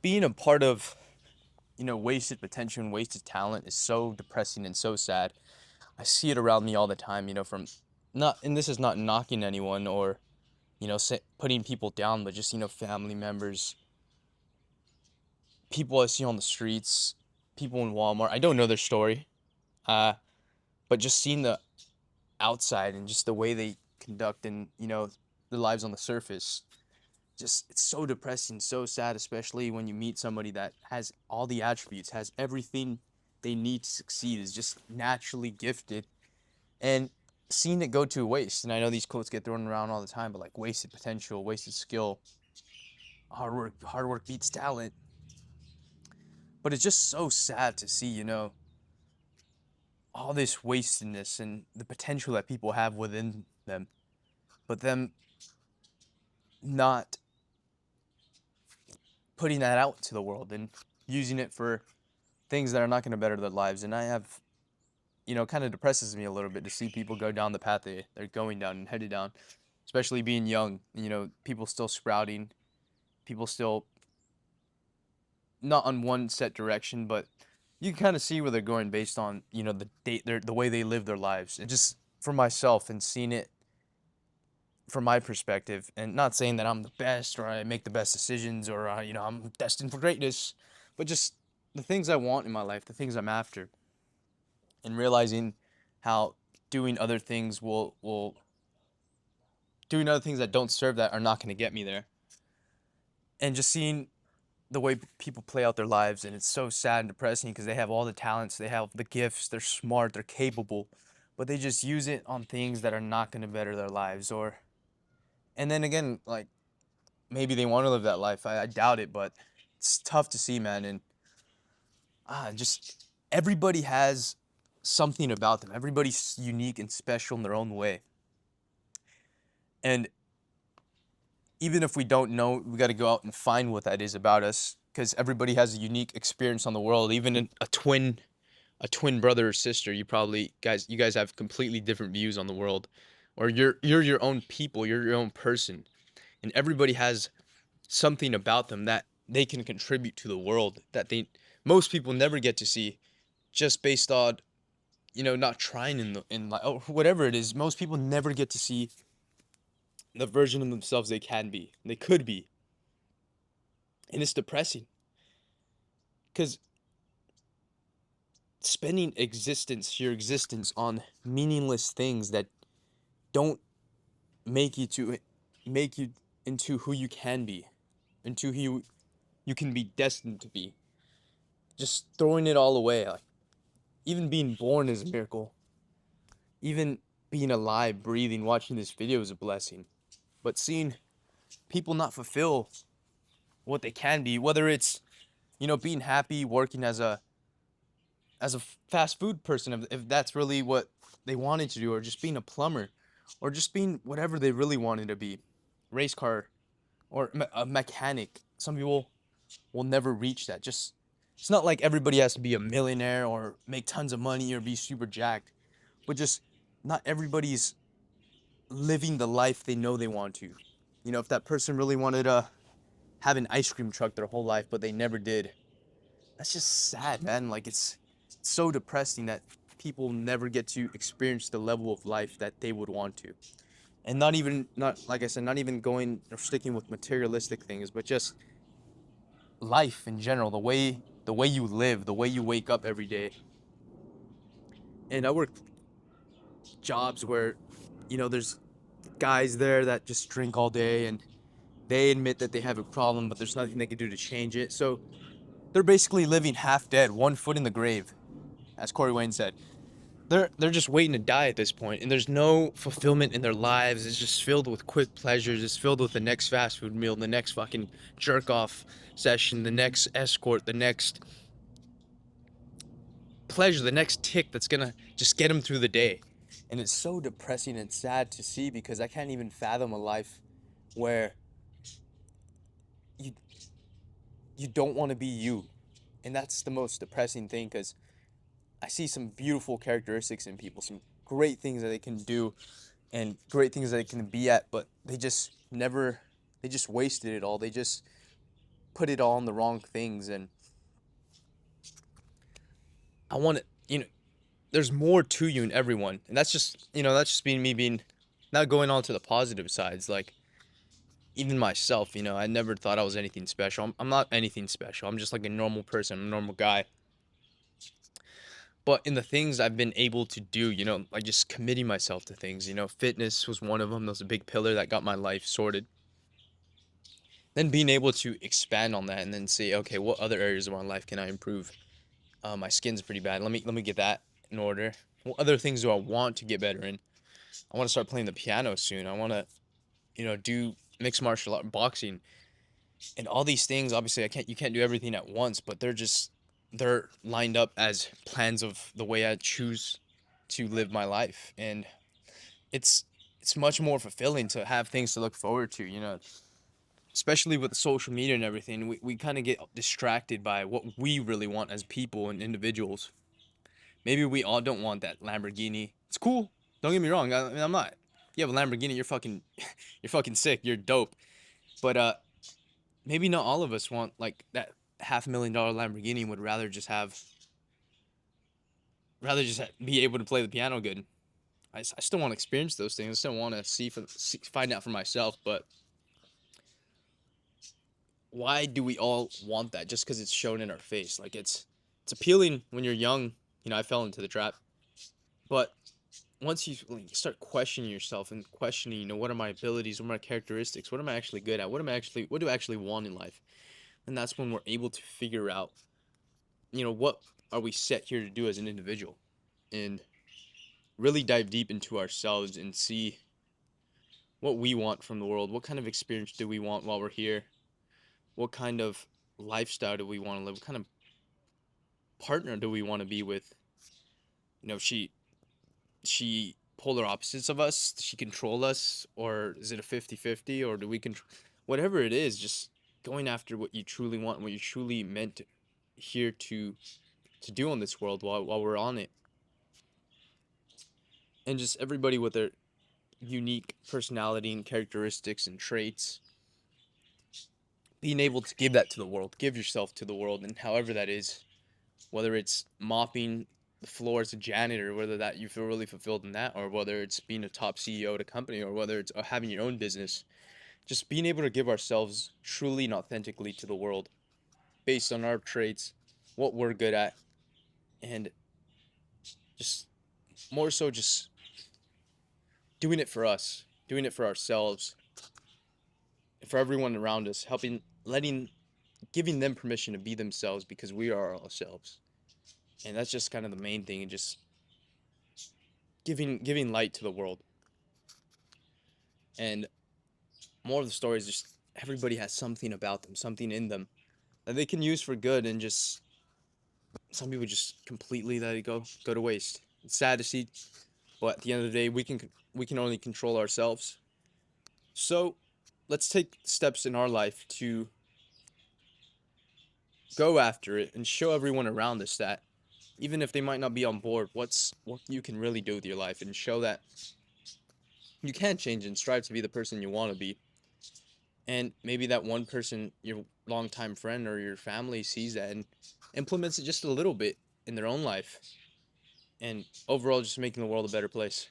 being a part of, wasted potential and wasted talent is so depressing and so sad. I see it around me all the time, from not, and this is not knocking anyone or, putting people down, but just, family members, people I see on the streets, people in Walmart. I don't know their story, uh, but just seeing the outside and just the way they conduct and, their lives on the surface, just it's so depressing, so sad, especially when you meet somebody that has all the attributes, has everything they need to succeed, is just naturally gifted, and seeing it go to waste. And I know these quotes get thrown around all the time, but like wasted potential, wasted skill, hard work beats talent. But it's just so sad to see, all this wastedness and the potential that people have within them, but them not putting that out to the world and using it for things that are not going to better their lives. And I have, kind of depresses me a little bit to see people go down the path they're going down and headed down, especially being young, people still sprouting, people still not on one set direction, but you can kind of see where they're going based on, the way they live their lives. And just for myself and seeing it from my perspective, and not saying that I'm the best or I make the best decisions or I'm destined for greatness, but just the things I want in my life, the things I'm after, and realizing how doing other things will doing other things that don't serve that are not going to get me there, and just seeing the way people play out their lives. And it's so sad and depressing because they have all the talents, they have the gifts, they're smart, they're capable, but they just use it on things that are not going to better their lives. Or and then again, like, maybe they want to live that life. I doubt it, but it's tough to see, man. And just everybody has something about them. Everybody's unique and special in their own way. And even if we don't know, we got to go out and find what that is about us, because everybody has a unique experience on the world. Even a twin brother or sister, you guys have completely different views on the world, or you're your own people, you're your own person, and everybody has something about them that they can contribute to the world that they most people never get to see, just based on, not trying in like, or whatever it is. Most people never get to see the version of themselves they could be. And it's depressing because spending your existence on meaningless things that don't make you to make you into who you can be, into who you can be destined to be, just throwing it all away. Like, even being born is a miracle. Even being alive, breathing, watching this video is a blessing. But seeing people not fulfill what they can be, whether it's, being happy working as a fast food person, if that's really what they wanted to do, or just being a plumber, or just being whatever they really wanted to be, race car, or a mechanic. Some people will never reach that. Just it's not like everybody has to be a millionaire or make tons of money or be super jacked, but just not everybody's living the life they know they want to. If that person really wanted to have an ice cream truck their whole life, but they never did, that's just sad, man. Like, it's so depressing that people never get to experience the level of life that they would want to. And not like I said, not even going or sticking with materialistic things, but just life in general, the way you live, the way you wake up every day. And I work jobs where, there's guys there that just drink all day, and they admit that they have a problem, but there's nothing they can do to change it. So they're basically living half dead, one foot in the grave, as Corey Wayne said. They're just waiting to die at this point, and there's no fulfillment in their lives. It's just filled with quick pleasures. It's filled with the next fast food meal, the next fucking jerk off session, the next escort, the next pleasure, the next tick that's gonna just get them through the day. And it's so depressing and sad to see, because I can't even fathom a life where you you don't want to be you. And that's the most depressing thing, because I see some beautiful characteristics in people, some great things that they can do and great things that they can be at, but they just wasted it all. They just put it all on the wrong things. And I want to, there's more to you in everyone. And that's just being me being, not going on to the positive sides. Like, even myself, I never thought I was anything special. I'm not anything special. I'm just like a normal person, a normal guy. But in the things I've been able to do, like just committing myself to things, fitness was one of them. That was a big pillar that got my life sorted. Then being able to expand on that and then say, okay, what other areas of my life can I improve? My skin's pretty bad. Let me get that in order. What other things do I want to get better in? I want to start playing the piano soon. I want to, do mixed martial art, boxing, and all these things. Obviously, you can't do everything at once, but they're lined up as plans of the way I choose to live my life. And it's it's much more fulfilling to have things to look forward to, especially with the social media and everything. We kind of get distracted by what we really want as people and individuals. Maybe we all don't want that Lamborghini. It's cool, don't get me wrong. I mean, I'm not, you have a Lamborghini, you're fucking you're fucking sick, you're dope. But maybe not all of us want like that $500,000 Lamborghini. Would be able to play the piano good. I still want to experience those things. I still want to find out for myself. But why do we all want that? Just because it's shown in our face. Like, it's appealing when you're young. I fell into the trap. But once you like, start questioning yourself and questioning, what are my abilities, what are my characteristics, what am I actually good at, what do I actually want in life, and that's when we're able to figure out, what are we set here to do as an individual, and really dive deep into ourselves and see what we want from the world. What kind of experience do we want while we're here? What kind of lifestyle do we want to live? What kind of partner do we want to be with? She polar opposites of us? Does she control us, or is it a 50-50, or do we control? Whatever it is, just going after what you truly want, what you truly meant here to do on this world while we're on it. And just everybody with their unique personality and characteristics and traits, being able to give that to the world, give yourself to the world, and however that is, whether it's mopping the floor as a janitor, whether that you feel really fulfilled in that, or whether it's being a top CEO at a company, or whether it's having your own business, just being able to give ourselves truly and authentically to the world based on our traits, what we're good at, and just more so just doing it for us, doing it for ourselves, for everyone around us, giving them permission to be themselves because we are ourselves. And that's just kind of the main thing, and just giving light to the world. And more of the story is just everybody has something about them, something in them that they can use for good, and just some people just completely let it go to waste. It's sad to see, but at the end of the day, we can only control ourselves. So let's take steps in our life to go after it and show everyone around us that even if they might not be on board, what you can really do with your life, and show that you can change and strive to be the person you want to be. And maybe that one person, your longtime friend or your family, sees that and implements it just a little bit in their own life, and overall just making the world a better place.